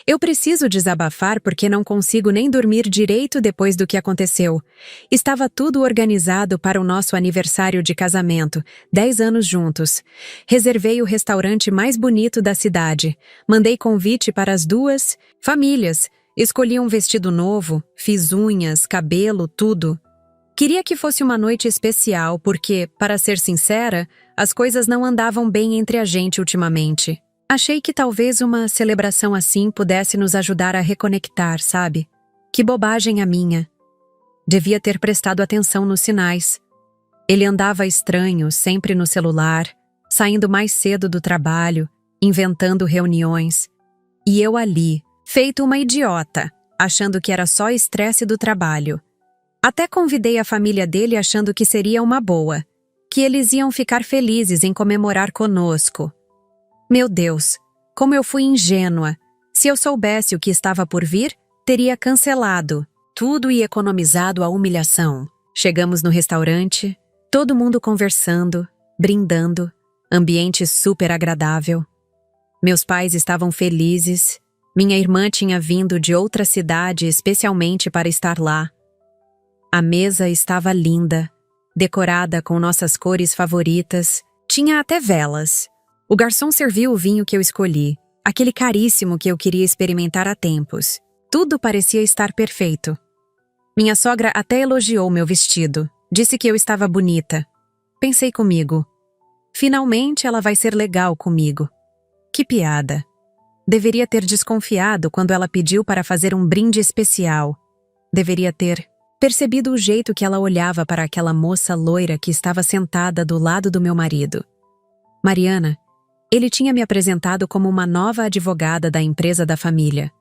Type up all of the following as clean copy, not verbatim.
Eu preciso desabafar porque não consigo nem dormir direito depois do que aconteceu. Estava tudo organizado para o nosso aniversário de casamento, 10 anos juntos. Reservei o restaurante mais bonito da cidade. Mandei convite para as duas famílias. Escolhi um vestido novo, fiz unhas, cabelo, tudo. Queria que fosse uma noite especial porque, para ser sincera, as coisas não andavam bem entre a gente ultimamente. Achei que talvez uma celebração assim pudesse nos ajudar a reconectar, sabe? Que bobagem a minha. Devia ter prestado atenção nos sinais. Ele andava estranho, sempre no celular, saindo mais cedo do trabalho, inventando reuniões. E eu ali, feito uma idiota, achando que era só estresse do trabalho. Até convidei a família dele achando que seria uma boa, que eles iam ficar felizes em comemorar conosco. Meu Deus, como eu fui ingênua. Se eu soubesse o que estava por vir, teria cancelado tudo e economizado a humilhação. Chegamos no restaurante, todo mundo conversando, brindando, ambiente super agradável. Meus pais estavam felizes, minha irmã tinha vindo de outra cidade especialmente para estar lá. A mesa estava linda, decorada com nossas cores favoritas, tinha até velas. O garçom serviu o vinho que eu escolhi, aquele caríssimo que eu queria experimentar há tempos. Tudo parecia estar perfeito. Minha sogra até elogiou meu vestido, disse que eu estava bonita. Pensei comigo, finalmente ela vai ser legal comigo. Que piada. Deveria ter desconfiado quando ela pediu para fazer um brinde especial. Deveria ter percebido o jeito que ela olhava para aquela moça loira que estava sentada do lado do meu marido. Mariana. Ele tinha me apresentado como uma nova advogada da empresa da família.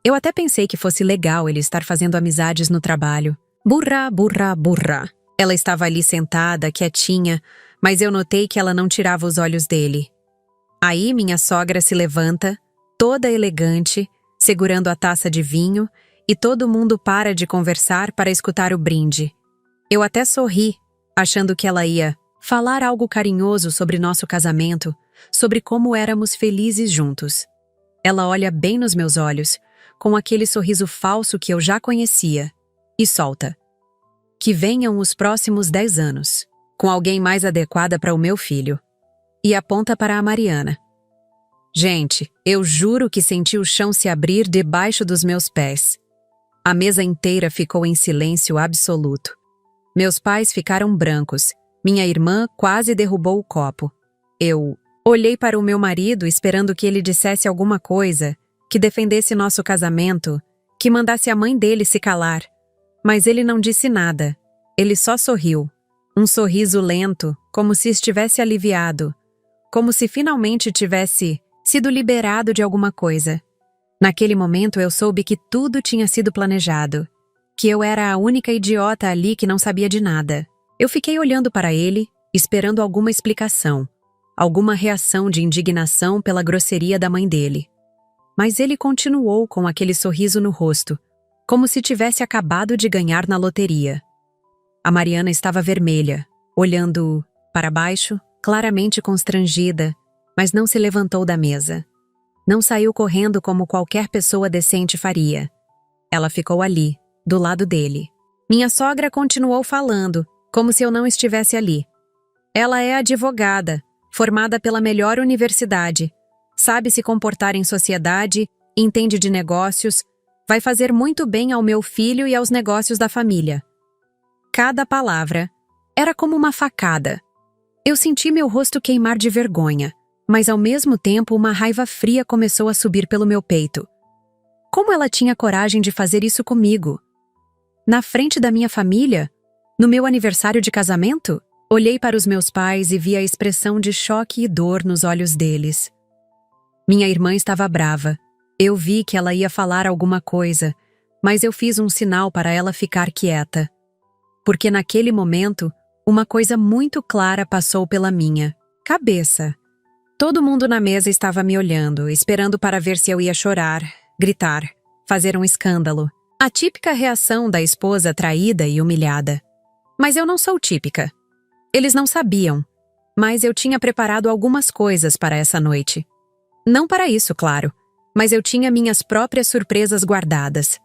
Eu até pensei que fosse legal ele estar fazendo amizades no trabalho. Burra, burra, burra. Ela estava ali sentada, quietinha, mas eu notei que ela não tirava os olhos dele. Aí minha sogra se levanta, toda elegante, segurando a taça de vinho, e todo mundo para de conversar para escutar o brinde. Eu até sorri, achando que ela ia falar algo carinhoso sobre nosso casamento, sobre como éramos felizes juntos. Ela olha bem nos meus olhos, com aquele sorriso falso que eu já conhecia, e solta. Que venham os próximos 10 anos, com alguém mais adequada para o meu filho. E aponta para a Mariana. Gente, eu juro que senti o chão se abrir debaixo dos meus pés. A mesa inteira ficou em silêncio absoluto. Meus pais ficaram brancos. Minha irmã quase derrubou o copo. Eu olhei para o meu marido esperando que ele dissesse alguma coisa, que defendesse nosso casamento, que mandasse a mãe dele se calar. Mas ele não disse nada. Ele só sorriu. Um sorriso lento, como se estivesse aliviado. Como se finalmente tivesse sido liberado de alguma coisa. Naquele momento eu soube que tudo tinha sido planejado. Que eu era a única idiota ali que não sabia de nada. Eu fiquei olhando para ele, esperando alguma explicação. Alguma reação de indignação pela grosseria da mãe dele. Mas ele continuou com aquele sorriso no rosto, como se tivesse acabado de ganhar na loteria. A Mariana estava vermelha, olhando para baixo, claramente constrangida, mas não se levantou da mesa. Não saiu correndo como qualquer pessoa decente faria. Ela ficou ali, do lado dele. Minha sogra continuou falando, como se eu não estivesse ali. Ela é advogada, formada pela melhor universidade, sabe se comportar em sociedade, entende de negócios, vai fazer muito bem ao meu filho e aos negócios da família. Cada palavra era como uma facada. Eu senti meu rosto queimar de vergonha, mas ao mesmo tempo uma raiva fria começou a subir pelo meu peito. Como ela tinha coragem de fazer isso comigo? Na frente da minha família? No meu aniversário de casamento? Olhei para os meus pais e vi a expressão de choque e dor nos olhos deles. Minha irmã estava brava. Eu vi que ela ia falar alguma coisa, mas eu fiz um sinal para ela ficar quieta. Porque naquele momento, uma coisa muito clara passou pela minha cabeça. Todo mundo na mesa estava me olhando, esperando para ver se eu ia chorar, gritar, fazer um escândalo. A típica reação da esposa traída e humilhada. Mas eu não sou típica. Eles não sabiam, mas eu tinha preparado algumas coisas para essa noite. Não para isso, claro, mas eu tinha minhas próprias surpresas guardadas.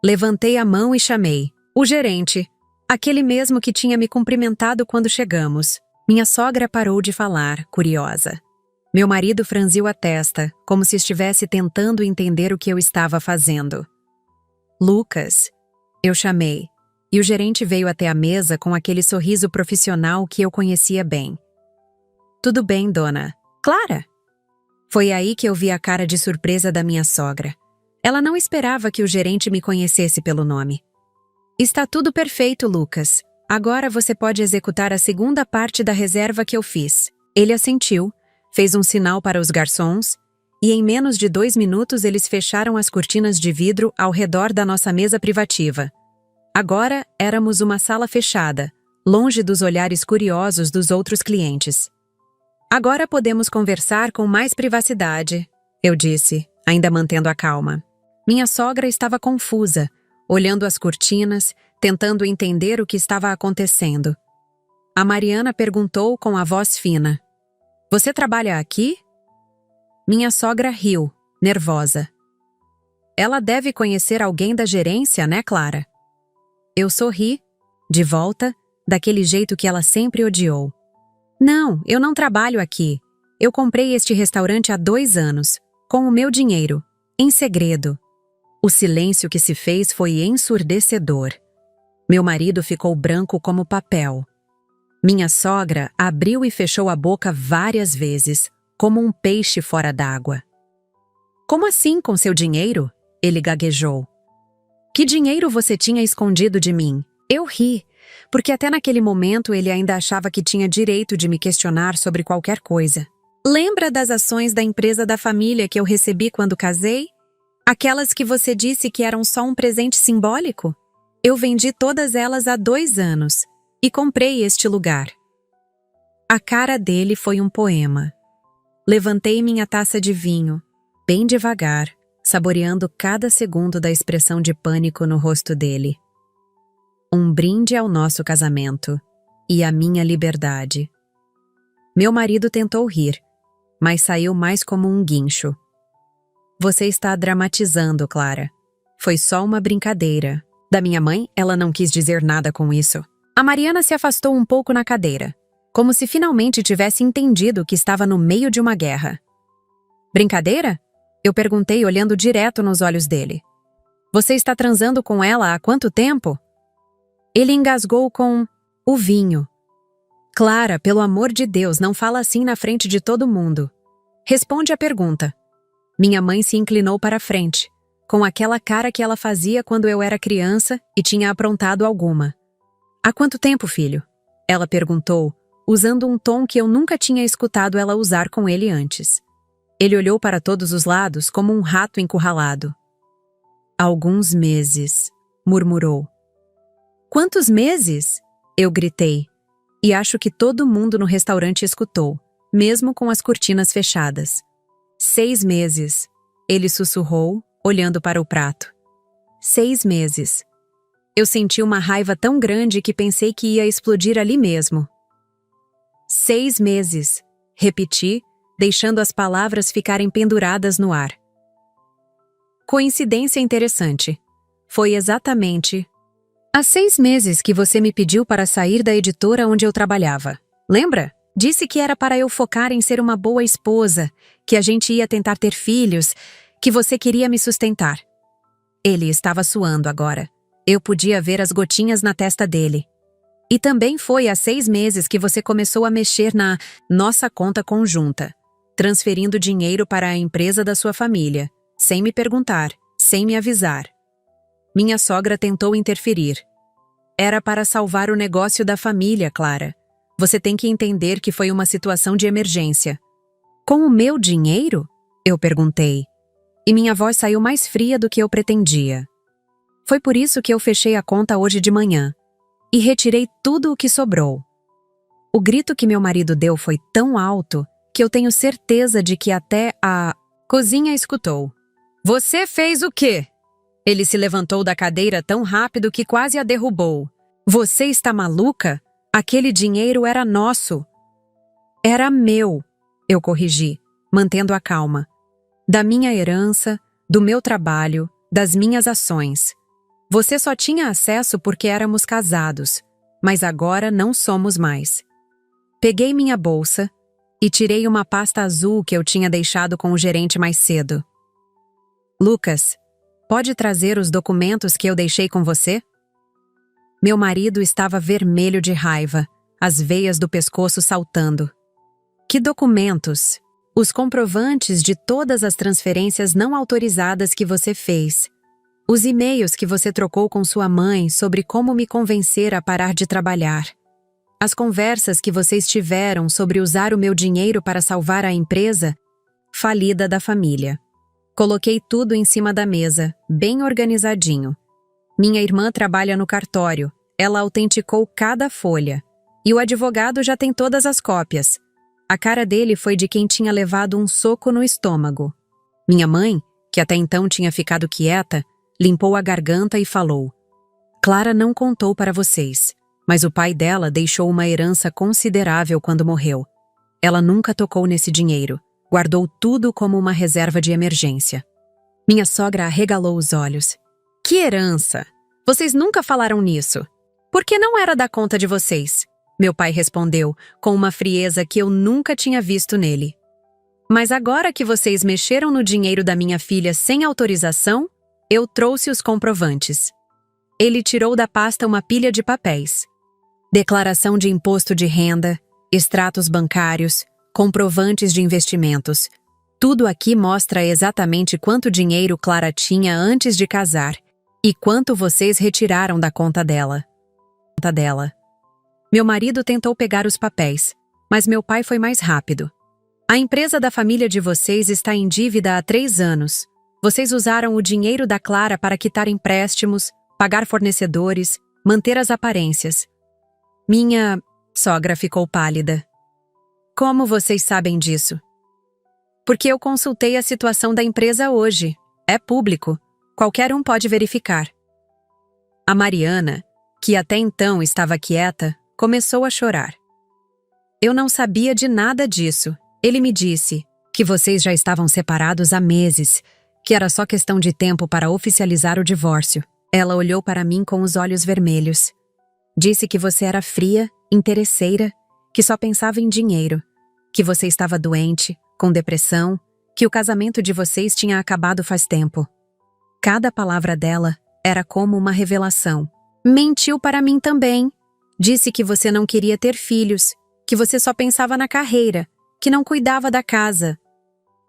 Levantei a mão e chamei. O gerente, aquele mesmo que tinha me cumprimentado quando chegamos. Minha sogra parou de falar, curiosa. Meu marido franziu a testa, como se estivesse tentando entender o que eu estava fazendo. Lucas, eu chamei, e o gerente veio até a mesa com aquele sorriso profissional que eu conhecia bem. Tudo bem, dona. Clara? Foi aí que eu vi a cara de surpresa da minha sogra. Ela não esperava que o gerente me conhecesse pelo nome. Está tudo perfeito, Lucas. Agora você pode executar a segunda parte da reserva que eu fiz. Ele assentiu, fez um sinal para os garçons, e em menos de 2 minutos eles fecharam as cortinas de vidro ao redor da nossa mesa privativa. Agora éramos uma sala fechada, longe dos olhares curiosos dos outros clientes. Agora podemos conversar com mais privacidade, eu disse, ainda mantendo a calma. Minha sogra estava confusa, olhando as cortinas, tentando entender o que estava acontecendo. A Mariana perguntou com a voz fina. Você trabalha aqui? Minha sogra riu, nervosa. Ela deve conhecer alguém da gerência, né, Clara? Eu sorri, de volta, daquele jeito que ela sempre odiou. Não, eu não trabalho aqui. Eu comprei este restaurante há 2 anos, com o meu dinheiro, em segredo. O silêncio que se fez foi ensurdecedor. Meu marido ficou branco como papel. Minha sogra abriu e fechou a boca várias vezes, como um peixe fora d'água. Como assim com seu dinheiro? Ele gaguejou. Que dinheiro você tinha escondido de mim? Eu ri, porque até naquele momento ele ainda achava que tinha direito de me questionar sobre qualquer coisa. Lembra das ações da empresa da família que eu recebi quando casei? Aquelas que você disse que eram só um presente simbólico? Eu vendi todas elas há 2 anos e comprei este lugar. A cara dele foi um poema. Levantei minha taça de vinho, bem devagar, saboreando cada segundo da expressão de pânico no rosto dele. Um brinde ao nosso casamento e à minha liberdade. Meu marido tentou rir, mas saiu mais como um guincho. Você está dramatizando, Clara. Foi só uma brincadeira. Da minha mãe, ela não quis dizer nada com isso. A Mariana se afastou um pouco na cadeira, como se finalmente tivesse entendido que estava no meio de uma guerra. Brincadeira? Eu perguntei olhando direto nos olhos dele. Você está transando com ela há quanto tempo? Ele engasgou com o vinho. Clara, pelo amor de Deus, não fala assim na frente de todo mundo. Responde a pergunta. Minha mãe se inclinou para a frente, com aquela cara que ela fazia quando eu era criança e tinha aprontado alguma. Há quanto tempo, filho? Ela perguntou, usando um tom que eu nunca tinha escutado ela usar com ele antes. Ele olhou para todos os lados como um rato encurralado. Alguns meses, murmurou. Quantos meses? Eu gritei. E acho que todo mundo no restaurante escutou, mesmo com as cortinas fechadas. 6 meses, ele sussurrou, olhando para o prato. 6 meses. Eu senti uma raiva tão grande que pensei que ia explodir ali mesmo. 6 meses, repeti, deixando as palavras ficarem penduradas no ar. Coincidência interessante. Foi exatamente há 6 meses que você me pediu para sair da editora onde eu trabalhava. Lembra? Disse que era para eu focar em ser uma boa esposa, que a gente ia tentar ter filhos, que você queria me sustentar. Ele estava suando agora. Eu podia ver as gotinhas na testa dele. E também foi há 6 meses que você começou a mexer na nossa conta conjunta, transferindo dinheiro para a empresa da sua família, sem me perguntar, sem me avisar. Minha sogra tentou interferir. Era para salvar o negócio da família, Clara. Você tem que entender que foi uma situação de emergência. Com o meu dinheiro? Eu perguntei. E minha voz saiu mais fria do que eu pretendia. Foi por isso que eu fechei a conta hoje de manhã. E retirei tudo o que sobrou. O grito que meu marido deu foi tão alto que eu tenho certeza de que até a cozinha escutou. Você fez o quê? Ele se levantou da cadeira tão rápido que quase a derrubou. Você está maluca? Aquele dinheiro era nosso. Era meu, eu corrigi, mantendo a calma. Da minha herança, do meu trabalho, das minhas ações. Você só tinha acesso porque éramos casados, mas agora não somos mais. Peguei minha bolsa e tirei uma pasta azul que eu tinha deixado com o gerente mais cedo. Lucas, pode trazer os documentos que eu deixei com você? Meu marido estava vermelho de raiva, as veias do pescoço saltando. Que documentos? Os comprovantes de todas as transferências não autorizadas que você fez. Os e-mails que você trocou com sua mãe sobre como me convencer a parar de trabalhar. As conversas que vocês tiveram sobre usar o meu dinheiro para salvar a empresa falida da família. Coloquei tudo em cima da mesa, bem organizadinho. Minha irmã trabalha no cartório. Ela autenticou cada folha. E o advogado já tem todas as cópias. A cara dele foi de quem tinha levado um soco no estômago. Minha mãe, que até então tinha ficado quieta, limpou a garganta e falou: Clara não contou para vocês, mas o pai dela deixou uma herança considerável quando morreu. Ela nunca tocou nesse dinheiro. Guardou tudo como uma reserva de emergência. Minha sogra arregalou os olhos. Que herança! Vocês nunca falaram nisso. Por que não era da conta de vocês? Meu pai respondeu, com uma frieza que eu nunca tinha visto nele. Mas agora que vocês mexeram no dinheiro da minha filha sem autorização, eu trouxe os comprovantes. Ele tirou da pasta uma pilha de papéis. Declaração de imposto de renda, extratos bancários, comprovantes de investimentos. Tudo aqui mostra exatamente quanto dinheiro Clara tinha antes de casar e quanto vocês retiraram da conta dela. Meu marido tentou pegar os papéis, mas meu pai foi mais rápido. A empresa da família de vocês está em dívida há 3 anos. Vocês usaram o dinheiro da Clara para quitar empréstimos, pagar fornecedores, manter as aparências. Minha sogra ficou pálida. Como vocês sabem disso? Porque eu consultei a situação da empresa hoje. É público. Qualquer um pode verificar. A Mariana, que até então estava quieta, começou a chorar. Eu não sabia de nada disso. Ele me disse que vocês já estavam separados há meses, que era só questão de tempo para oficializar o divórcio. Ela olhou para mim com os olhos vermelhos. Disse que você era fria, interesseira, que só pensava em dinheiro, que você estava doente, com depressão, que o casamento de vocês tinha acabado faz tempo. Cada palavra dela era como uma revelação. Mentiu para mim também. Disse que você não queria ter filhos, que você só pensava na carreira, que não cuidava da casa.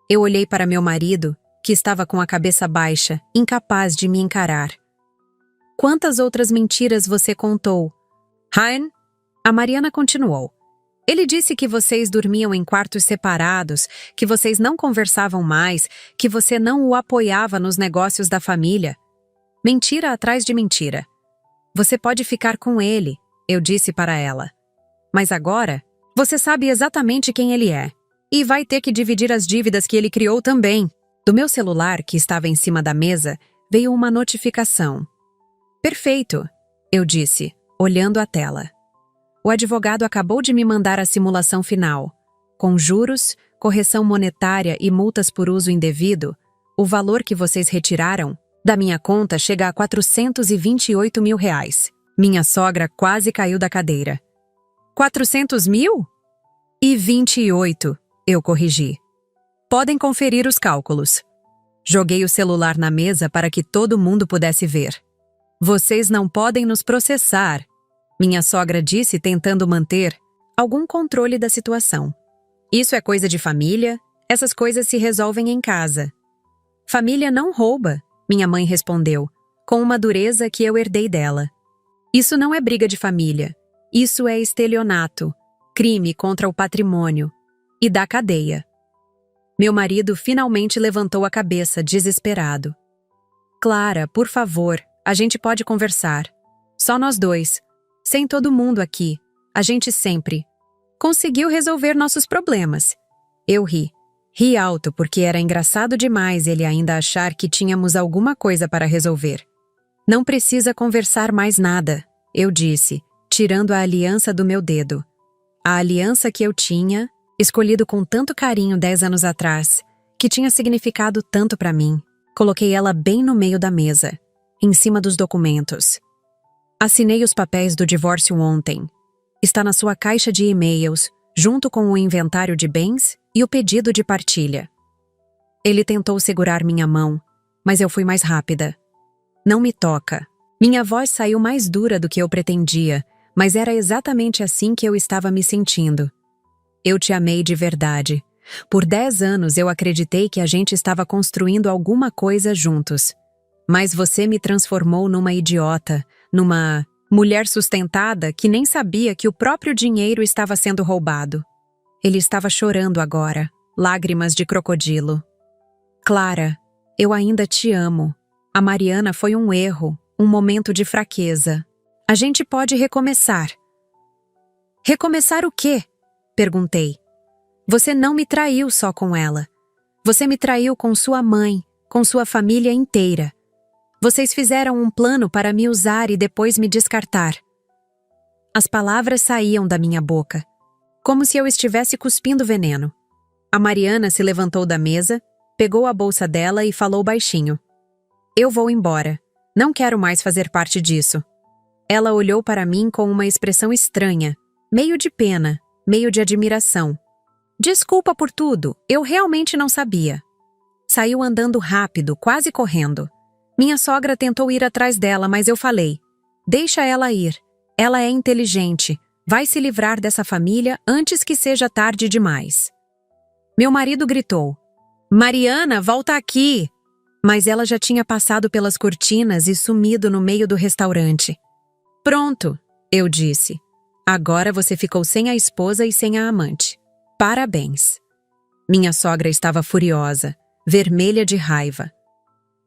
Eu olhei para meu marido, que estava com a cabeça baixa, incapaz de me encarar. Quantas outras mentiras você contou? Hein? A Mariana continuou. Ele disse que vocês dormiam em quartos separados, que vocês não conversavam mais, que você não o apoiava nos negócios da família. Mentira atrás de mentira. Você pode ficar com ele, eu disse para ela. Mas agora, você sabe exatamente quem ele é. E vai ter que dividir as dívidas que ele criou também. Do meu celular, que estava em cima da mesa, veio uma notificação. Perfeito, eu disse, olhando a tela. O advogado acabou de me mandar a simulação final. Com juros, correção monetária e multas por uso indevido, o valor que vocês retiraram da minha conta chega a R$428 mil. Minha sogra quase caiu da cadeira. 400 mil? E 28, eu corrigi. Podem conferir os cálculos. Joguei o celular na mesa para que todo mundo pudesse ver. Vocês não podem nos processar, minha sogra disse, tentando manter algum controle da situação. Isso é coisa de família, essas coisas se resolvem em casa. Família não rouba, minha mãe respondeu, com uma dureza que eu herdei dela. Isso não é briga de família, isso é estelionato, crime contra o patrimônio e da cadeia. Meu marido finalmente levantou a cabeça, desesperado. Clara, por favor, a gente pode conversar. Só nós dois. Sem todo mundo aqui. A gente sempre conseguiu resolver nossos problemas. Eu ri. Ri alto porque era engraçado demais ele ainda achar que tínhamos alguma coisa para resolver. Não precisa conversar mais nada, eu disse, tirando a aliança do meu dedo. A aliança que eu tinha, escolhido com tanto carinho 10 anos atrás, que tinha significado tanto para mim. Coloquei ela bem no meio da mesa, em cima dos documentos. Assinei os papéis do divórcio ontem. Está na sua caixa de e-mails, junto com o inventário de bens e o pedido de partilha. Ele tentou segurar minha mão, mas eu fui mais rápida. Não me toca. Minha voz saiu mais dura do que eu pretendia, mas era exatamente assim que eu estava me sentindo. Eu te amei de verdade. Por 10 anos eu acreditei que a gente estava construindo alguma coisa juntos. Mas você me transformou numa idiota, numa mulher sustentada que nem sabia que o próprio dinheiro estava sendo roubado. Ele estava chorando agora, lágrimas de crocodilo. Clara, eu ainda te amo. A Mariana foi um erro, um momento de fraqueza. A gente pode recomeçar. Recomeçar o quê? Perguntei. Você não me traiu só com ela. Você me traiu com sua mãe, com sua família inteira. Vocês fizeram um plano para me usar e depois me descartar. As palavras saíam da minha boca, como se eu estivesse cuspindo veneno. A Mariana se levantou da mesa, pegou a bolsa dela e falou baixinho. Eu vou embora. Não quero mais fazer parte disso. Ela olhou para mim com uma expressão estranha, meio de pena, meio de admiração. Desculpa por tudo, eu realmente não sabia. Saiu andando rápido, quase correndo. Minha sogra tentou ir atrás dela, mas eu falei, deixa ela ir. Ela é inteligente, vai se livrar dessa família antes que seja tarde demais. Meu marido gritou, Mariana, volta aqui! Mas ela já tinha passado pelas cortinas e sumido no meio do restaurante. Pronto, eu disse. Agora você ficou sem a esposa e sem a amante. Parabéns. Minha sogra estava furiosa, vermelha de raiva.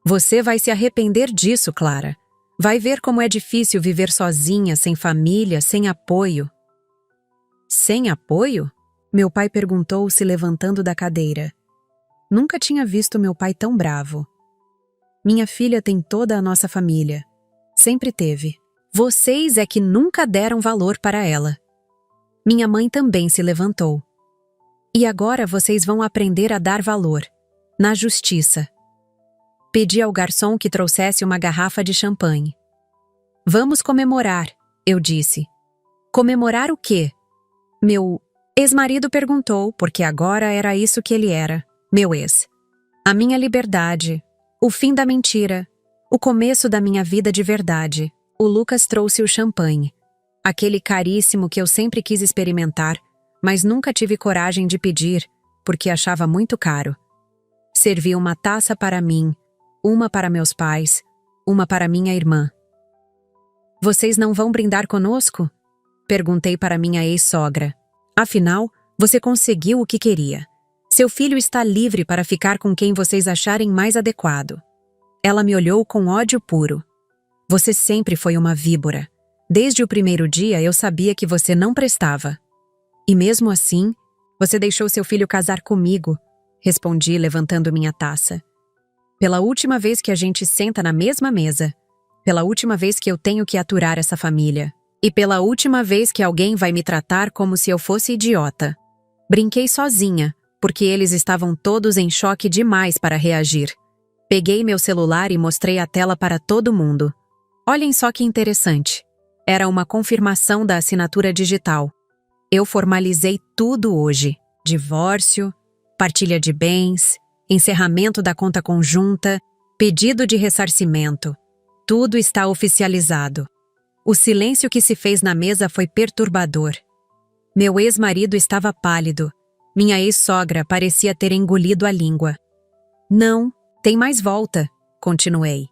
Você vai se arrepender disso, Clara. Vai ver como é difícil viver sozinha, sem família, sem apoio. Sem apoio? Meu pai perguntou, se levantando da cadeira. Nunca tinha visto meu pai tão bravo. Minha filha tem toda a nossa família. Sempre teve. Vocês é que nunca deram valor para ela. Minha mãe também se levantou. E agora vocês vão aprender a dar valor. Na justiça. Pedi ao garçom que trouxesse uma garrafa de champanhe. Vamos comemorar, eu disse. Comemorar o quê? Meu ex-marido perguntou, porque agora era isso que ele era, meu ex. A minha liberdade, o fim da mentira, o começo da minha vida de verdade. O Lucas trouxe o champanhe, aquele caríssimo que eu sempre quis experimentar, mas nunca tive coragem de pedir, porque achava muito caro. Servi uma taça para mim, uma para meus pais, uma para minha irmã. Vocês não vão brindar conosco? Perguntei para minha ex-sogra. Afinal, você conseguiu o que queria. Seu filho está livre para ficar com quem vocês acharem mais adequado. Ela me olhou com ódio puro. Você sempre foi uma víbora. Desde o primeiro dia eu sabia que você não prestava. E mesmo assim, você deixou seu filho casar comigo, respondi levantando minha taça. Pela última vez que a gente senta na mesma mesa. Pela última vez que eu tenho que aturar essa família. E pela última vez que alguém vai me tratar como se eu fosse idiota. Brinquei sozinha, porque eles estavam todos em choque demais para reagir. Peguei meu celular e mostrei a tela para todo mundo. Olhem só que interessante. Era uma confirmação da assinatura digital. Eu formalizei tudo hoje. Divórcio, partilha de bens, encerramento da conta conjunta, pedido de ressarcimento. Tudo está oficializado. O silêncio que se fez na mesa foi perturbador. Meu ex-marido estava pálido. Minha ex-sogra parecia ter engolido a língua. Não, tem mais volta, continuei.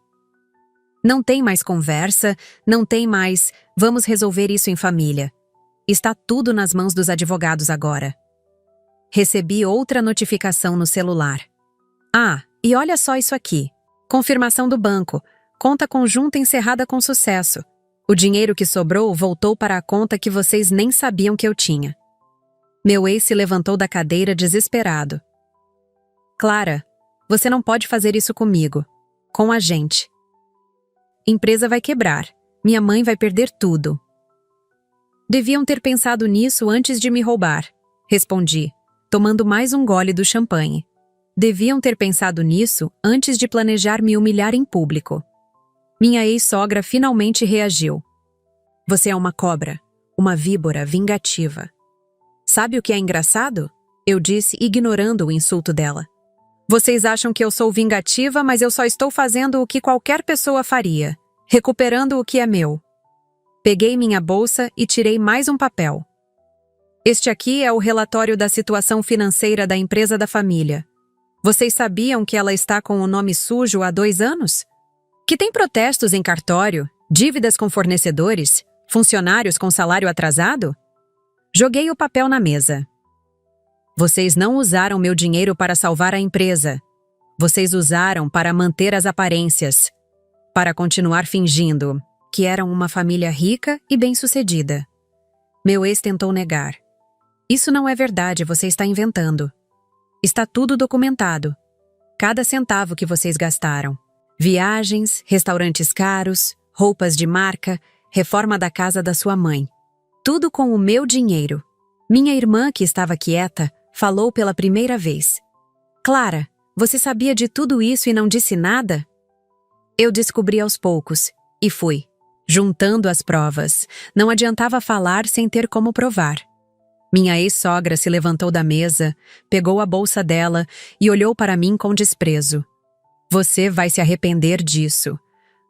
Não tem mais conversa, não tem mais, vamos resolver isso em família. Está tudo nas mãos dos advogados agora. Recebi outra notificação no celular. Ah, e olha só isso aqui. Confirmação do banco. Conta conjunta encerrada com sucesso. O dinheiro que sobrou voltou para a conta que vocês nem sabiam que eu tinha. Meu ex se levantou da cadeira desesperado. Clara, você não pode fazer isso comigo. Com a gente. Empresa vai quebrar. Minha mãe vai perder tudo. Deviam ter pensado nisso antes de me roubar, respondi, tomando mais um gole do champanhe. Deviam ter pensado nisso antes de planejar me humilhar em público. Minha ex-sogra finalmente reagiu. Você é uma cobra, uma víbora vingativa. Sabe o que é engraçado? Eu disse, ignorando o insulto dela. Vocês acham que eu sou vingativa, mas eu só estou fazendo o que qualquer pessoa faria, recuperando o que é meu. Peguei minha bolsa e tirei mais um papel. Este aqui é o relatório da situação financeira da empresa da família. Vocês sabiam que ela está com o nome sujo há 2 anos? Que tem protestos em cartório, dívidas com fornecedores, funcionários com salário atrasado? Joguei o papel na mesa. Vocês não usaram meu dinheiro para salvar a empresa. Vocês usaram para manter as aparências, para continuar fingindo que eram uma família rica e bem-sucedida. Meu ex tentou negar. Isso não é verdade, você está inventando. Está tudo documentado. Cada centavo que vocês gastaram. Viagens, restaurantes caros, roupas de marca, reforma da casa da sua mãe. Tudo com o meu dinheiro. Minha irmã, que estava quieta, falou pela primeira vez. Clara, você sabia de tudo isso e não disse nada? Eu descobri aos poucos, e fui, juntando as provas. Não adiantava falar sem ter como provar. Minha ex-sogra se levantou da mesa, pegou a bolsa dela e olhou para mim com desprezo. Você vai se arrepender disso.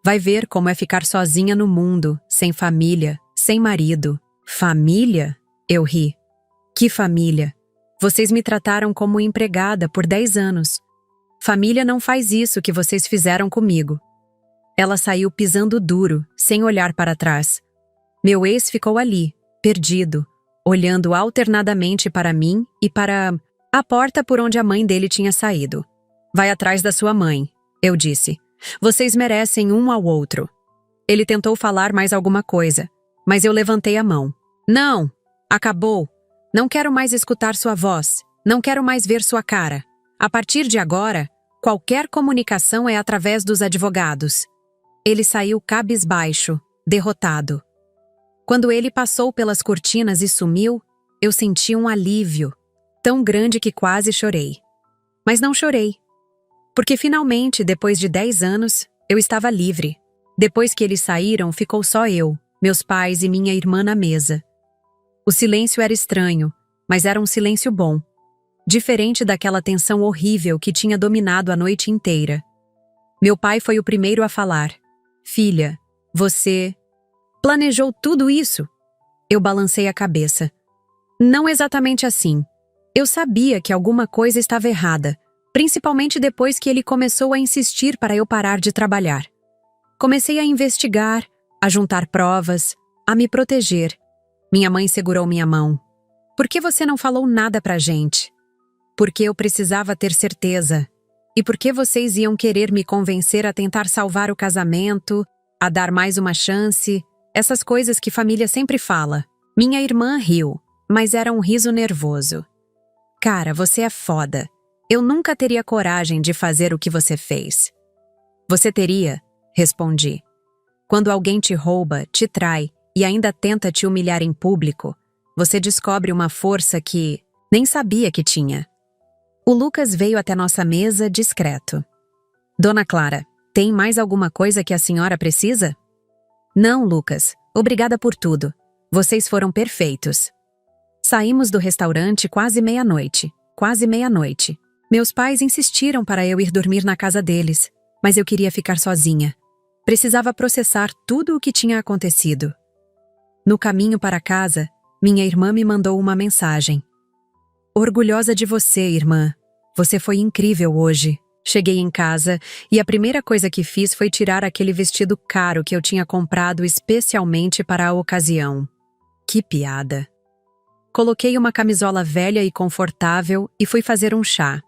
Vai ver como é ficar sozinha no mundo, sem família, sem marido. Família? Eu ri. Que família? Vocês me trataram como empregada por 10 anos. Família não faz isso que vocês fizeram comigo. Ela saiu pisando duro, sem olhar para trás. Meu ex ficou ali, perdido, olhando alternadamente para mim e para a porta por onde a mãe dele tinha saído. Vai atrás da sua mãe, eu disse. Vocês merecem um ao outro. Ele tentou falar mais alguma coisa, mas eu levantei a mão. Não! Acabou! Não quero mais escutar sua voz. Não quero mais ver sua cara. A partir de agora, qualquer comunicação é através dos advogados. Ele saiu cabisbaixo, derrotado. Quando ele passou pelas cortinas e sumiu, eu senti um alívio, tão grande que quase chorei. Mas não chorei. Porque finalmente, depois de 10 anos, eu estava livre. Depois que eles saíram, ficou só eu, meus pais e minha irmã na mesa. O silêncio era estranho, mas era um silêncio bom. Diferente daquela tensão horrível que tinha dominado a noite inteira. Meu pai foi o primeiro a falar. Filha, você planejou tudo isso? Eu balancei a cabeça. Não exatamente assim. Eu sabia que alguma coisa estava errada, principalmente depois que ele começou a insistir para eu parar de trabalhar. Comecei a investigar, a juntar provas, a me proteger. Minha mãe segurou minha mão. Por que você não falou nada pra gente? Porque eu precisava ter certeza. E por que vocês iam querer me convencer a tentar salvar o casamento, a dar mais uma chance, essas coisas que família sempre fala. Minha irmã riu, mas era um riso nervoso. Cara, você é foda. Eu nunca teria coragem de fazer o que você fez. Você teria, respondi. Quando alguém te rouba, te trai e ainda tenta te humilhar em público, você descobre uma força que nem sabia que tinha. O Lucas veio até nossa mesa discreto. Dona Clara, tem mais alguma coisa que a senhora precisa? Não, Lucas. Obrigada por tudo. Vocês foram perfeitos. Saímos do restaurante quase meia-noite. Quase meia-noite. Meus pais insistiram para eu ir dormir na casa deles, mas eu queria ficar sozinha. Precisava processar tudo o que tinha acontecido. No caminho para casa, minha irmã me mandou uma mensagem. Orgulhosa de você, irmã. Você foi incrível hoje. Cheguei em casa e a primeira coisa que fiz foi tirar aquele vestido caro que eu tinha comprado especialmente para a ocasião. Que piada. Coloquei uma camisola velha e confortável e fui fazer um chá.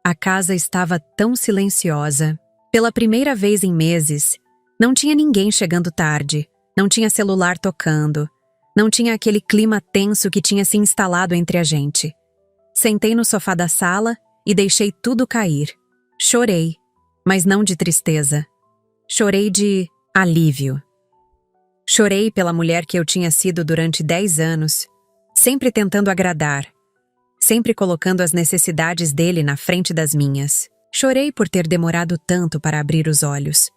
A casa estava tão silenciosa. Pela primeira vez em meses, não tinha ninguém chegando tarde, não tinha celular tocando, não tinha aquele clima tenso que tinha se instalado entre a gente. Sentei no sofá da sala e deixei tudo cair. Chorei, mas não de tristeza. Chorei de alívio. Chorei pela mulher que eu tinha sido durante 10 anos, sempre tentando agradar. sempre colocando as necessidades dele na frente das minhas. Chorei por ter demorado tanto para abrir os olhos.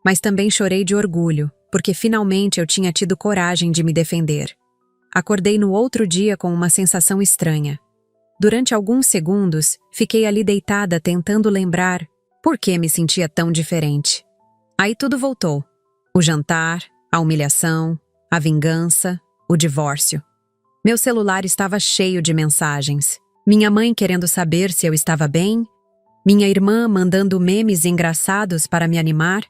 Mas também chorei de orgulho, porque finalmente eu tinha tido coragem de me defender. Acordei no outro dia com uma sensação estranha. Durante alguns segundos, fiquei ali deitada tentando lembrar por que me sentia tão diferente. Aí tudo voltou. O jantar, a humilhação, a vingança, o divórcio. Meu celular estava cheio de mensagens. Minha mãe querendo saber se eu estava bem, minha irmã mandando memes engraçados para me animar,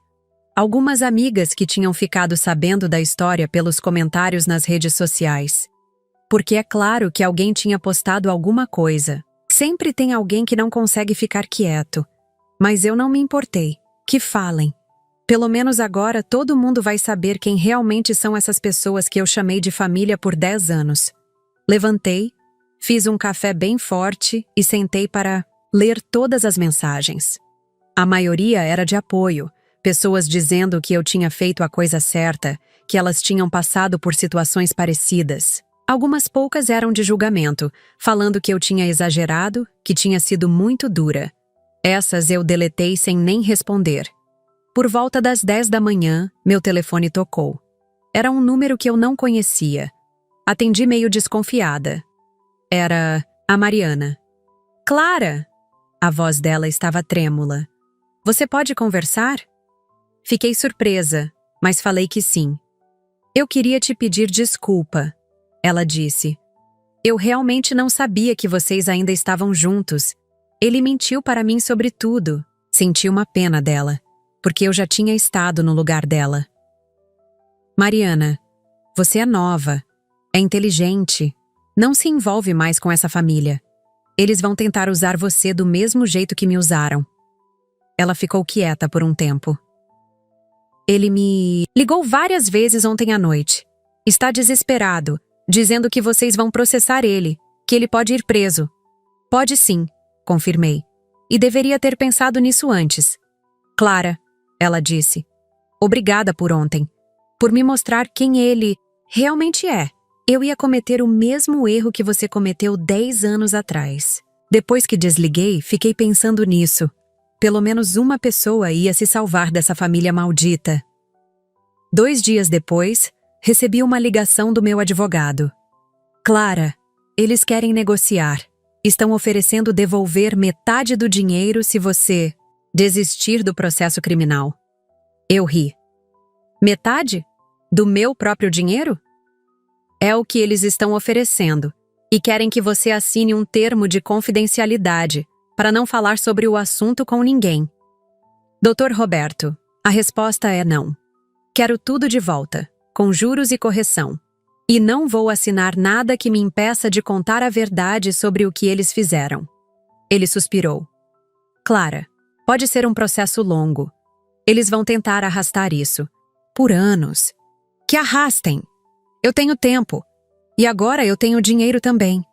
algumas amigas que tinham ficado sabendo da história pelos comentários nas redes sociais. Porque é claro que alguém tinha postado alguma coisa. Sempre tem alguém que não consegue ficar quieto. Mas eu não me importei. Que falem. Pelo menos agora todo mundo vai saber quem realmente são essas pessoas que eu chamei de família por 10 anos. Levantei, fiz um café bem forte e sentei para ler todas as mensagens. A maioria era de apoio, pessoas dizendo que eu tinha feito a coisa certa, que elas tinham passado por situações parecidas. Algumas poucas eram de julgamento, falando que eu tinha exagerado, que tinha sido muito dura. Essas eu deletei sem nem responder. Por volta das 10 da manhã, meu telefone tocou. Era um número que eu não conhecia. Atendi meio desconfiada. Era a Mariana. Clara! A voz dela estava trêmula. Você pode conversar? Fiquei surpresa, mas falei que sim. Eu queria te pedir desculpa. Ela disse. Eu realmente não sabia que vocês ainda estavam juntos. Ele mentiu para mim sobre tudo. Senti uma pena dela, porque eu já tinha estado no lugar dela. Mariana, você é nova, é inteligente. Não se envolve mais com essa família. Eles vão tentar usar você do mesmo jeito que me usaram. Ela ficou quieta por um tempo. Ele me ligou várias vezes ontem à noite. Está desesperado, dizendo que vocês vão processar ele, que ele pode ir preso. Pode sim, confirmei. E deveria ter pensado nisso antes. Clara, ela disse. Obrigada por ontem. Por me mostrar quem ele realmente é. Eu ia cometer o mesmo erro que você cometeu 10 anos atrás. Depois que desliguei, fiquei pensando nisso. Pelo menos uma pessoa ia se salvar dessa família maldita. 2 dias depois, recebi uma ligação do meu advogado. Clara, eles querem negociar. Estão oferecendo devolver metade do dinheiro se você desistir do processo criminal. Eu ri. Metade? Do meu próprio dinheiro? É o que eles estão oferecendo, e querem que você assine um termo de confidencialidade, para não falar sobre o assunto com ninguém. Dr. Roberto, a resposta é não. Quero tudo de volta, com juros e correção. E não vou assinar nada que me impeça de contar a verdade sobre o que eles fizeram. Ele suspirou. Clara, pode ser um processo longo. Eles vão tentar arrastar isso. Por anos. Que arrastem! Eu tenho tempo. E agora eu tenho dinheiro também.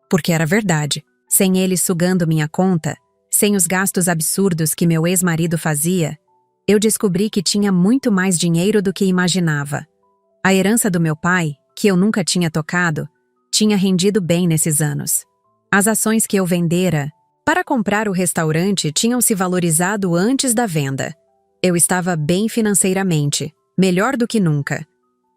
Porque era verdade. Sem ele sugando minha conta, sem os gastos absurdos que meu ex-marido fazia, eu descobri que tinha muito mais dinheiro do que imaginava. A herança do meu pai, que eu nunca tinha tocado, tinha rendido bem nesses anos. As ações que eu vendera para comprar o restaurante tinham se valorizado antes da venda. Eu estava bem financeiramente, melhor do que nunca.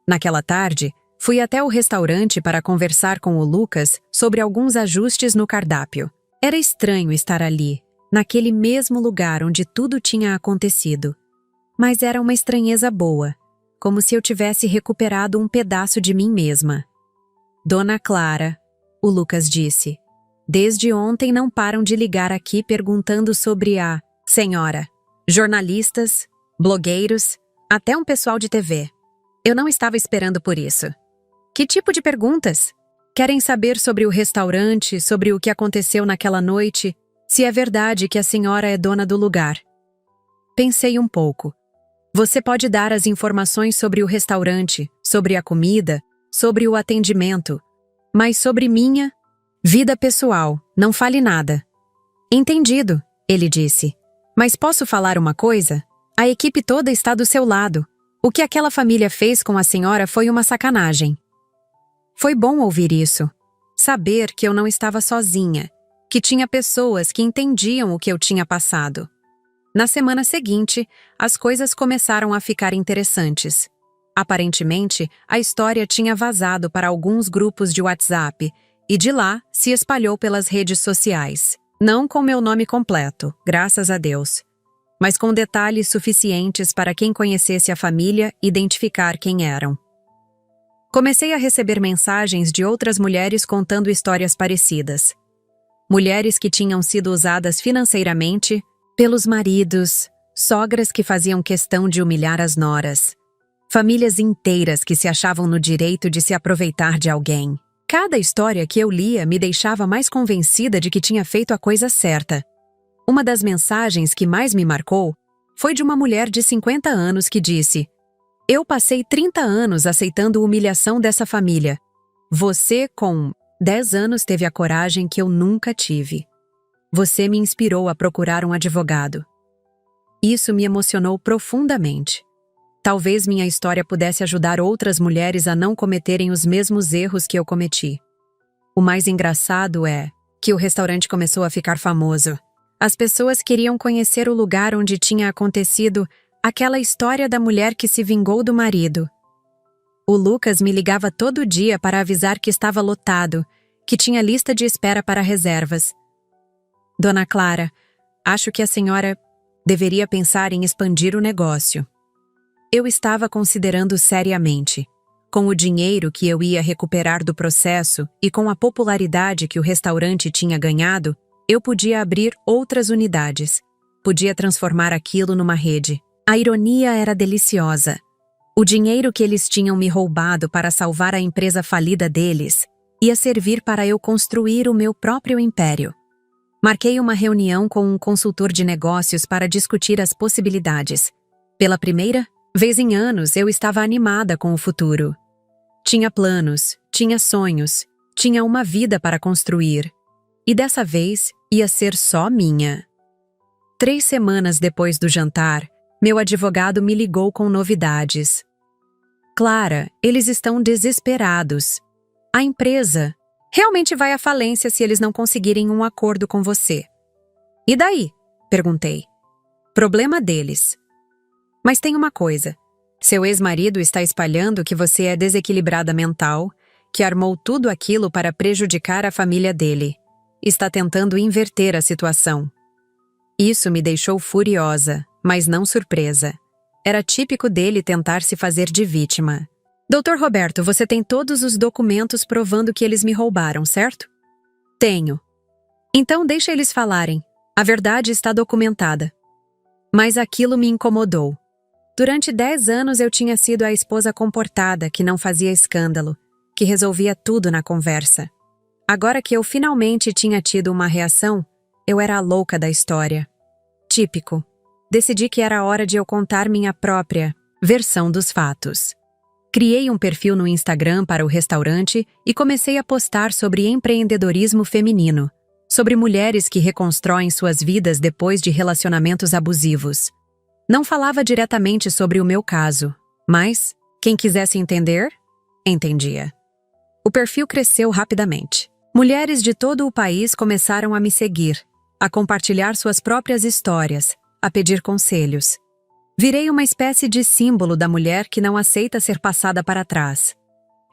Naquela tarde, fui até o restaurante para conversar com o Lucas sobre alguns ajustes no cardápio. Era estranho estar ali, naquele mesmo lugar onde tudo tinha acontecido. Mas era uma estranheza boa, como se eu tivesse recuperado um pedaço de mim mesma. Dona Clara, o Lucas disse, desde ontem não param de ligar aqui perguntando sobre a senhora. Jornalistas, blogueiros, até um pessoal de TV. Eu não estava esperando por isso. Que tipo de perguntas? Querem saber sobre o restaurante, sobre o que aconteceu naquela noite, se é verdade que a senhora é dona do lugar. Pensei um pouco. Você pode dar as informações sobre o restaurante, sobre a comida, sobre o atendimento, mas sobre minha vida pessoal, não fale nada. Entendido, ele disse. Mas posso falar uma coisa? A equipe toda está do seu lado. O que aquela família fez com a senhora foi uma sacanagem. Foi bom ouvir isso. Saber que eu não estava sozinha, que tinha pessoas que entendiam o que eu tinha passado. Na semana seguinte, as coisas começaram a ficar interessantes. Aparentemente, a história tinha vazado para alguns grupos de WhatsApp e de lá se espalhou pelas redes sociais. Não com meu nome completo, graças a Deus, mas com detalhes suficientes para quem conhecesse a família identificar quem eram. Comecei a receber mensagens de outras mulheres contando histórias parecidas. Mulheres que tinham sido usadas financeiramente pelos maridos, sogras que faziam questão de humilhar as noras, famílias inteiras que se achavam no direito de se aproveitar de alguém. Cada história que eu lia me deixava mais convencida de que tinha feito a coisa certa. Uma das mensagens que mais me marcou foi de uma mulher de 50 anos que disse: "Eu passei 30 anos aceitando humilhação dessa família. Você, com 10 anos, teve a coragem que eu nunca tive. Você me inspirou a procurar um advogado." Isso me emocionou profundamente. Talvez minha história pudesse ajudar outras mulheres a não cometerem os mesmos erros que eu cometi. O mais engraçado é que o restaurante começou a ficar famoso. As pessoas queriam conhecer o lugar onde tinha acontecido aquela história da mulher que se vingou do marido. O Lucas me ligava todo dia para avisar que estava lotado, que tinha lista de espera para reservas. "Dona Clara, acho que a senhora deveria pensar em expandir o negócio." Eu estava considerando seriamente. Com o dinheiro que eu ia recuperar do processo e com a popularidade que o restaurante tinha ganhado, eu podia abrir outras unidades. Podia transformar aquilo numa rede. A ironia era deliciosa. O dinheiro que eles tinham me roubado para salvar a empresa falida deles ia servir para eu construir o meu próprio império. Marquei uma reunião com um consultor de negócios para discutir as possibilidades. Pela primeira vez em anos, eu estava animada com o futuro. Tinha planos, tinha sonhos, tinha uma vida para construir. E dessa vez, ia ser só minha. 3 semanas depois do jantar, meu advogado me ligou com novidades. "Clara, eles estão desesperados. A empresa realmente vai à falência se eles não conseguirem um acordo com você." "E daí?" perguntei. "Problema deles. Mas tem uma coisa. Seu ex-marido está espalhando que você é desequilibrada mental, que armou tudo aquilo para prejudicar a família dele. Está tentando inverter a situação." Isso me deixou furiosa, mas não surpresa. Era típico dele tentar se fazer de vítima. "Dr. Roberto, você tem todos os documentos provando que eles me roubaram, certo?" "Tenho." "Então deixa eles falarem. A verdade está documentada." Mas aquilo me incomodou. Durante 10 anos eu tinha sido a esposa comportada, que não fazia escândalo, que resolvia tudo na conversa. Agora que eu finalmente tinha tido uma reação, eu era a louca da história. Típico. Decidi que era hora de eu contar minha própria versão dos fatos. Criei um perfil no Instagram para o restaurante e comecei a postar sobre empreendedorismo feminino, sobre mulheres que reconstroem suas vidas depois de relacionamentos abusivos. Não falava diretamente sobre o meu caso, mas quem quisesse entender, entendia. O perfil cresceu rapidamente. Mulheres de todo o país começaram a me seguir, a compartilhar suas próprias histórias, a pedir conselhos. Virei uma espécie de símbolo da mulher que não aceita ser passada para trás.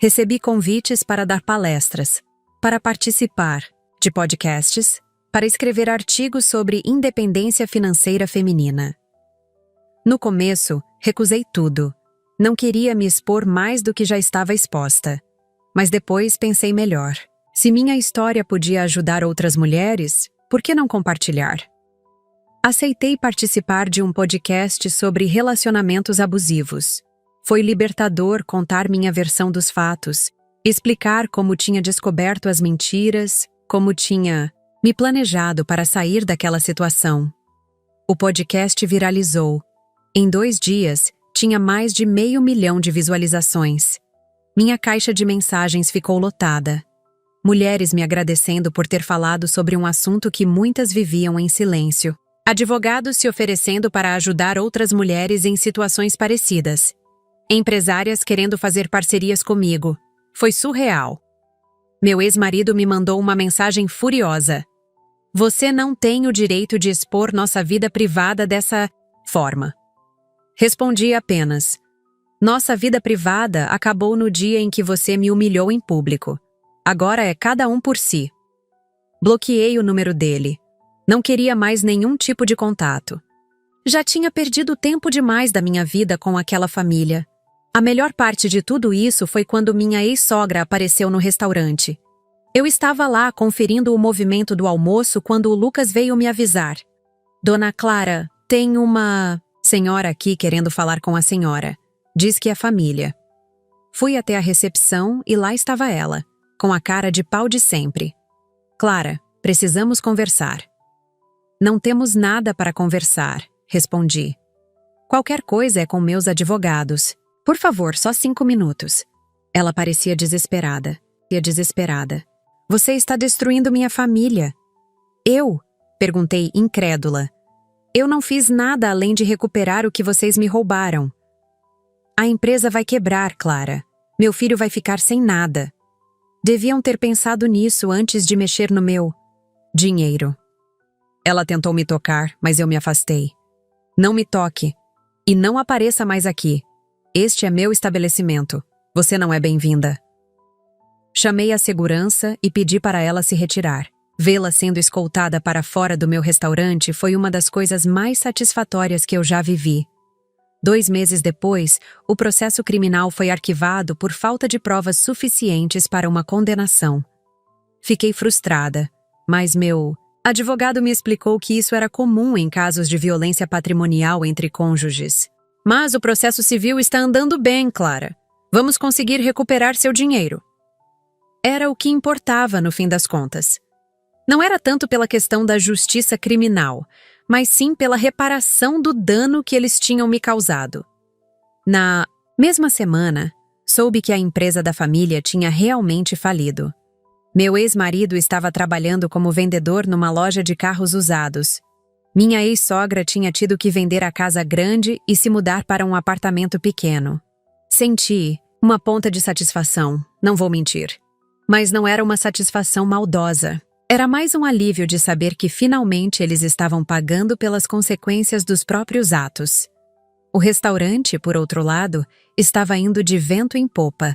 Recebi convites para dar palestras, para participar de podcasts, para escrever artigos sobre independência financeira feminina. No começo, recusei tudo. Não queria me expor mais do que já estava exposta. Mas depois pensei melhor. Se minha história podia ajudar outras mulheres, por que não compartilhar? Aceitei participar de um podcast sobre relacionamentos abusivos. Foi libertador contar minha versão dos fatos, explicar como tinha descoberto as mentiras, como tinha me planejado para sair daquela situação. O podcast viralizou. Em 2 dias, tinha mais de 500 mil de visualizações. Minha caixa de mensagens ficou lotada. Mulheres me agradecendo por ter falado sobre um assunto que muitas viviam em silêncio. Advogados se oferecendo para ajudar outras mulheres em situações parecidas. Empresárias querendo fazer parcerias comigo. Foi surreal. Meu ex-marido me mandou uma mensagem furiosa. Você não tem o direito de expor nossa vida privada dessa forma. Respondi apenas: nossa vida privada acabou no dia em que você me humilhou em público. Agora é cada um por si. Bloqueei o número dele. Não queria mais nenhum tipo de contato. Já tinha perdido tempo demais da minha vida com aquela família. A melhor parte de tudo isso foi quando minha ex-sogra apareceu no restaurante. Eu estava lá conferindo o movimento do almoço quando o Lucas veio me avisar. Dona Clara, tem uma senhora aqui querendo falar com a senhora. Diz que é família. Fui até a recepção e lá estava ela, com a cara de pau de sempre. Clara, precisamos conversar. Não temos nada para conversar, respondi. Qualquer coisa é com meus advogados. Por favor, só 5 minutos. Ela parecia desesperada. Você está destruindo minha família. Eu? Perguntei incrédula. Eu não fiz nada além de recuperar o que vocês me roubaram. A empresa vai quebrar, Clara. Meu filho vai ficar sem nada. Deviam ter pensado nisso antes de mexer no meu dinheiro. Ela tentou me tocar, mas eu me afastei. Não me toque. E não apareça mais aqui. Este é meu estabelecimento. Você não é bem-vinda. Chamei a segurança e pedi para ela se retirar. Vê-la sendo escoltada para fora do meu restaurante foi uma das coisas mais satisfatórias que eu já vivi. 2 meses depois, o processo criminal foi arquivado por falta de provas suficientes para uma condenação. Fiquei frustrada, mas meu advogado me explicou que isso era comum em casos de violência patrimonial entre cônjuges. Mas o processo civil está andando bem, Clara. Vamos conseguir recuperar seu dinheiro. Era o que importava no fim das contas. Não era tanto pela questão da justiça criminal, mas sim pela reparação do dano que eles tinham me causado. Na mesma semana, soube que a empresa da família tinha realmente falido. Meu ex-marido estava trabalhando como vendedor numa loja de carros usados. Minha ex-sogra tinha tido que vender a casa grande e se mudar para um apartamento pequeno. Senti uma ponta de satisfação, não vou mentir. Mas não era uma satisfação maldosa. Era mais um alívio de saber que finalmente eles estavam pagando pelas consequências dos próprios atos. O restaurante, por outro lado, estava indo de vento em popa.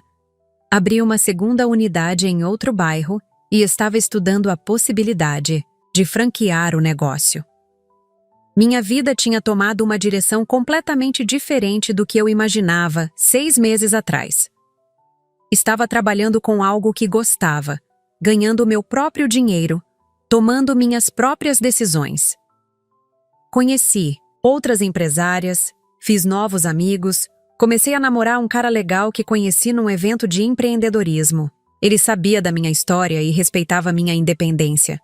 Abri uma segunda unidade em outro bairro e estava estudando a possibilidade de franquear o negócio. Minha vida tinha tomado uma direção completamente diferente do que eu imaginava 6 meses atrás. Estava trabalhando com algo que gostava, ganhando meu próprio dinheiro, tomando minhas próprias decisões. Conheci outras empresárias, fiz novos amigos, comecei a namorar um cara legal que conheci num evento de empreendedorismo. Ele sabia da minha história e respeitava minha independência.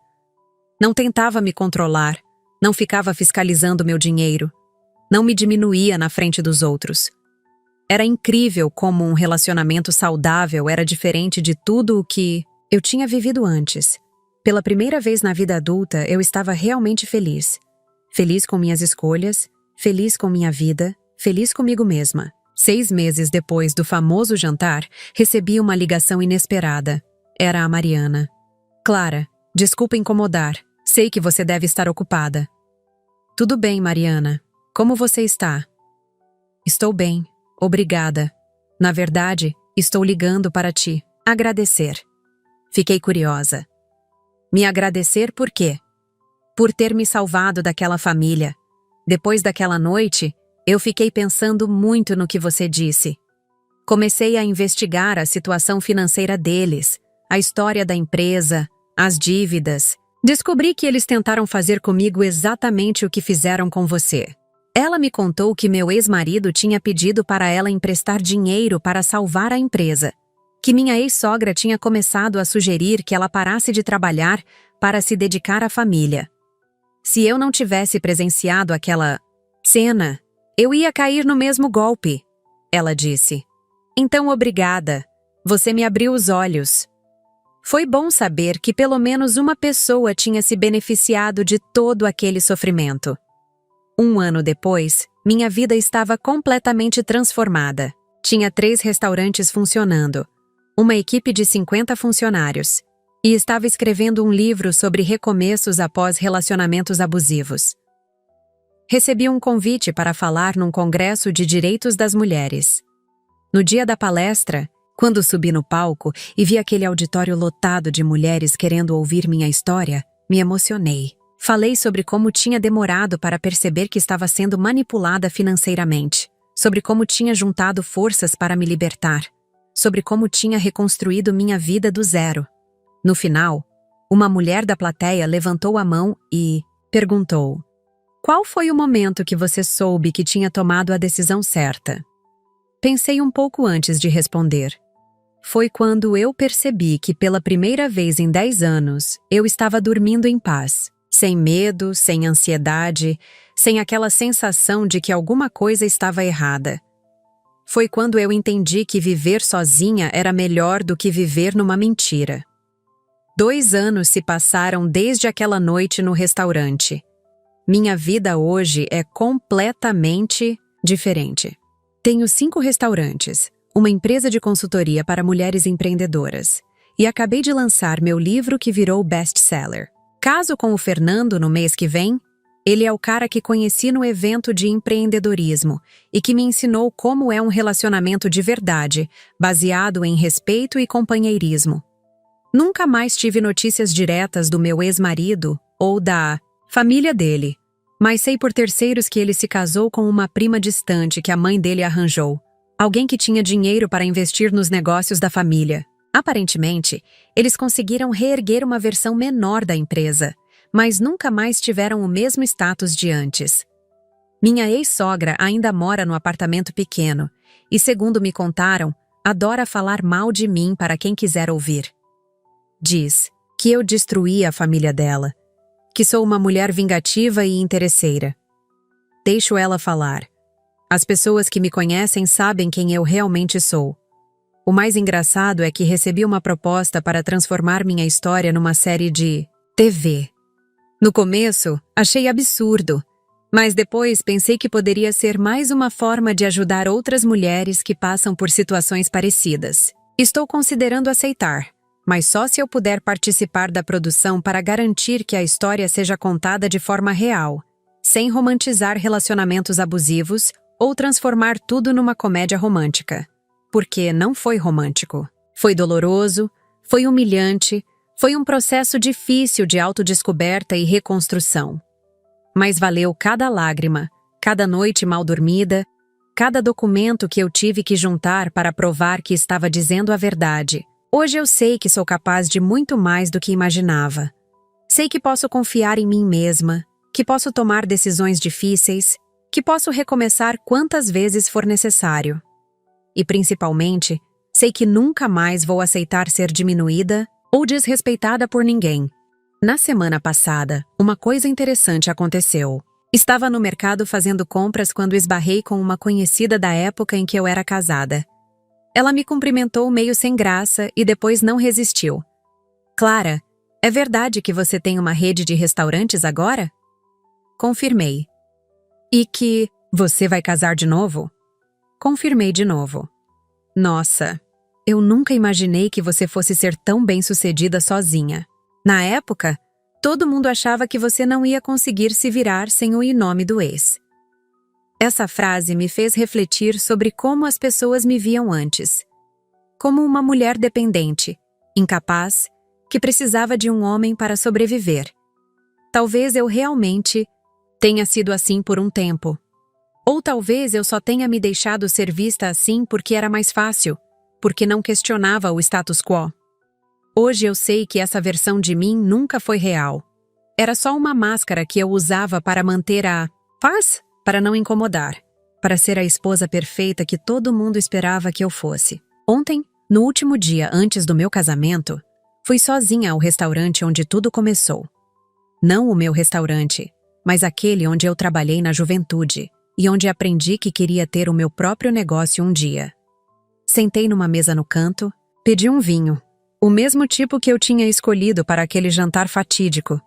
Não tentava me controlar, não ficava fiscalizando meu dinheiro, não me diminuía na frente dos outros. Era incrível como um relacionamento saudável era diferente de tudo o que eu tinha vivido antes. Pela primeira vez na vida adulta, eu estava realmente feliz. Feliz com minhas escolhas, feliz com minha vida, feliz comigo mesma. 6 meses depois do famoso jantar, recebi uma ligação inesperada. Era a Mariana. Clara, desculpa incomodar. Sei que você deve estar ocupada. Tudo bem, Mariana. Como você está? Estou bem. Obrigada. Na verdade, estou ligando para te agradecer. Fiquei curiosa. Me agradecer por quê? Por ter me salvado daquela família. Depois daquela noite, eu fiquei pensando muito no que você disse. Comecei a investigar a situação financeira deles, a história da empresa, as dívidas. Descobri que eles tentaram fazer comigo exatamente o que fizeram com você. Ela me contou que meu ex-marido tinha pedido para ela emprestar dinheiro para salvar a empresa, que minha ex-sogra tinha começado a sugerir que ela parasse de trabalhar para se dedicar à família. Se eu não tivesse presenciado aquela cena, eu ia cair no mesmo golpe, ela disse. Então, obrigada. Você me abriu os olhos. Foi bom saber que pelo menos uma pessoa tinha se beneficiado de todo aquele sofrimento. 1 ano depois, minha vida estava completamente transformada. Tinha 3 restaurantes funcionando. uma equipe de 50 funcionários, e estava escrevendo um livro sobre recomeços após relacionamentos abusivos. Recebi um convite para falar num congresso de direitos das mulheres. No dia da palestra, quando subi no palco e vi aquele auditório lotado de mulheres querendo ouvir minha história, me emocionei. Falei sobre como tinha demorado para perceber que estava sendo manipulada financeiramente, sobre como tinha juntado forças para me libertar, sobre como tinha reconstruído minha vida do zero. No final, uma mulher da plateia levantou a mão e perguntou: "Qual foi o momento que você soube que tinha tomado a decisão certa?" Pensei um pouco antes de responder. Foi quando eu percebi que pela primeira vez em 10 anos, eu estava dormindo em paz, sem medo, sem ansiedade, sem aquela sensação de que alguma coisa estava errada. Foi quando eu entendi que viver sozinha era melhor do que viver numa mentira. 2 anos se passaram desde aquela noite no restaurante. Minha vida hoje é completamente diferente. Tenho 5 restaurantes, uma empresa de consultoria para mulheres empreendedoras, e acabei de lançar meu livro que virou best-seller. Caso com o Fernando no mês que vem. Ele é o cara que conheci no evento de empreendedorismo e que me ensinou como é um relacionamento de verdade, baseado em respeito e companheirismo. Nunca mais tive notícias diretas do meu ex-marido ou da família dele, mas sei por terceiros que ele se casou com uma prima distante que a mãe dele arranjou, alguém que tinha dinheiro para investir nos negócios da família. Aparentemente, eles conseguiram reerguer uma versão menor da empresa, mas nunca mais tiveram o mesmo status de antes. Minha ex-sogra ainda mora no apartamento pequeno e, segundo me contaram, adora falar mal de mim para quem quiser ouvir. Diz que eu destruí a família dela, que sou uma mulher vingativa e interesseira. Deixo ela falar. As pessoas que me conhecem sabem quem eu realmente sou. O mais engraçado é que recebi uma proposta para transformar minha história numa série de TV. No começo, achei absurdo, mas depois pensei que poderia ser mais uma forma de ajudar outras mulheres que passam por situações parecidas. Estou considerando aceitar, mas só se eu puder participar da produção para garantir que a história seja contada de forma real, sem romantizar relacionamentos abusivos ou transformar tudo numa comédia romântica. Porque não foi romântico. Foi doloroso, foi humilhante, foi um processo difícil de autodescoberta e reconstrução. Mas valeu cada lágrima, cada noite mal dormida, cada documento que eu tive que juntar para provar que estava dizendo a verdade. Hoje eu sei que sou capaz de muito mais do que imaginava. Sei que posso confiar em mim mesma, que posso tomar decisões difíceis, que posso recomeçar quantas vezes for necessário. E principalmente, sei que nunca mais vou aceitar ser diminuída ou desrespeitada por ninguém. Na semana passada, uma coisa interessante aconteceu. Estava no mercado fazendo compras quando esbarrei com uma conhecida da época em que eu era casada. Ela me cumprimentou meio sem graça e depois não resistiu. "Clara, é verdade que você tem uma rede de restaurantes agora?" Confirmei. "E que você vai casar de novo?" Confirmei de novo. "Nossa, eu nunca imaginei que você fosse ser tão bem-sucedida sozinha. Na época, todo mundo achava que você não ia conseguir se virar sem o nome do ex." Essa frase me fez refletir sobre como as pessoas me viam antes. Como uma mulher dependente, incapaz, que precisava de um homem para sobreviver. Talvez eu realmente tenha sido assim por um tempo. Ou talvez eu só tenha me deixado ser vista assim porque era mais fácil, porque não questionava o status quo. Hoje eu sei que essa versão de mim nunca foi real. Era só uma máscara que eu usava para manter a paz, para não incomodar, para ser a esposa perfeita que todo mundo esperava que eu fosse. Ontem, no último dia antes do meu casamento, fui sozinha ao restaurante onde tudo começou. Não o meu restaurante, mas aquele onde eu trabalhei na juventude e onde aprendi que queria ter o meu próprio negócio um dia. Sentei numa mesa no canto, pedi um vinho, o mesmo tipo que eu tinha escolhido para aquele jantar fatídico,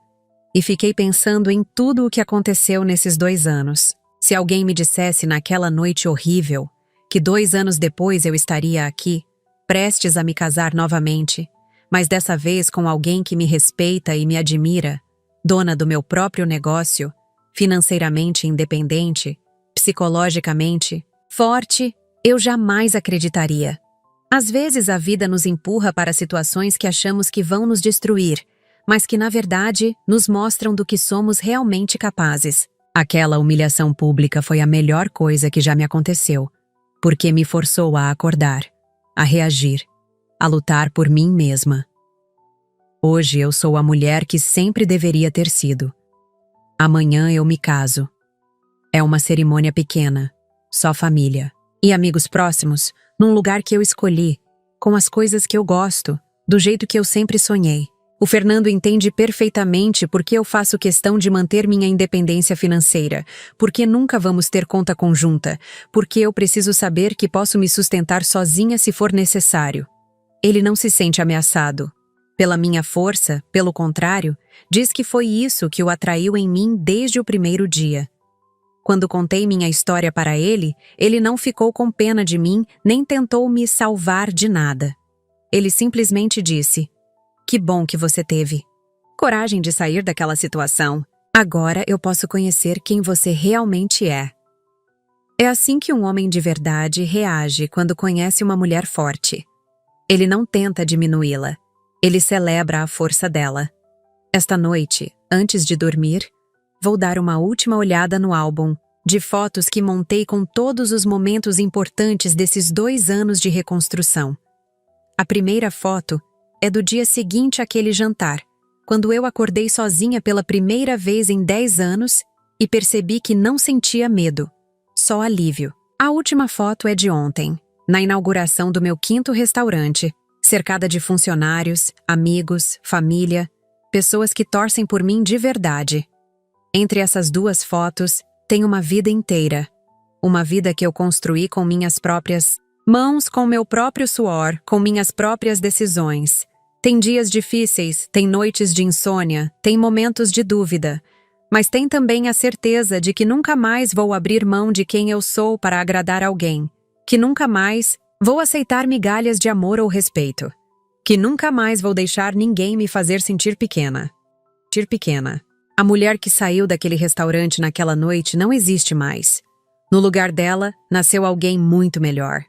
e fiquei pensando em tudo o que aconteceu nesses 2 anos. Se alguém me dissesse naquela noite horrível que 2 anos depois eu estaria aqui, prestes a me casar novamente, mas dessa vez com alguém que me respeita e me admira, dona do meu próprio negócio, financeiramente independente, psicologicamente forte, eu jamais acreditaria. Às vezes a vida nos empurra para situações que achamos que vão nos destruir, mas que na verdade nos mostram do que somos realmente capazes. Aquela humilhação pública foi a melhor coisa que já me aconteceu, porque me forçou a acordar, a reagir, a lutar por mim mesma. Hoje eu sou a mulher que sempre deveria ter sido. Amanhã eu me caso. É uma cerimônia pequena, só família e amigos próximos, num lugar que eu escolhi, com as coisas que eu gosto, do jeito que eu sempre sonhei. O Fernando entende perfeitamente por que eu faço questão de manter minha independência financeira, porque nunca vamos ter conta conjunta, porque eu preciso saber que posso me sustentar sozinha se for necessário. Ele não se sente ameaçado. Pela minha força, pelo contrário, diz que foi isso que o atraiu em mim desde o primeiro dia. Quando contei minha história para ele, ele não ficou com pena de mim, nem tentou me salvar de nada. Ele simplesmente disse: "Que bom que você teve coragem de sair daquela situação. Agora eu posso conhecer quem você realmente é." É assim que um homem de verdade reage quando conhece uma mulher forte. Ele não tenta diminuí-la. Ele celebra a força dela. Esta noite, antes de dormir, vou dar uma última olhada no álbum de fotos que montei com todos os momentos importantes desses 2 anos de reconstrução. A primeira foto é do dia seguinte àquele jantar, quando eu acordei sozinha pela primeira vez em 10 anos e percebi que não sentia medo, só alívio. A última foto é de ontem, na inauguração do meu 5º restaurante, cercada de funcionários, amigos, família, pessoas que torcem por mim de verdade. Entre essas 2 fotos, tem uma vida inteira. Uma vida que eu construí com minhas próprias mãos, com meu próprio suor, com minhas próprias decisões. Tem dias difíceis, tem noites de insônia, tem momentos de dúvida, mas tem também a certeza de que nunca mais vou abrir mão de quem eu sou para agradar alguém, que nunca mais vou aceitar migalhas de amor ou respeito, que nunca mais vou deixar ninguém me fazer sentir pequena. A mulher que saiu daquele restaurante naquela noite não existe mais. No lugar dela, nasceu alguém muito melhor.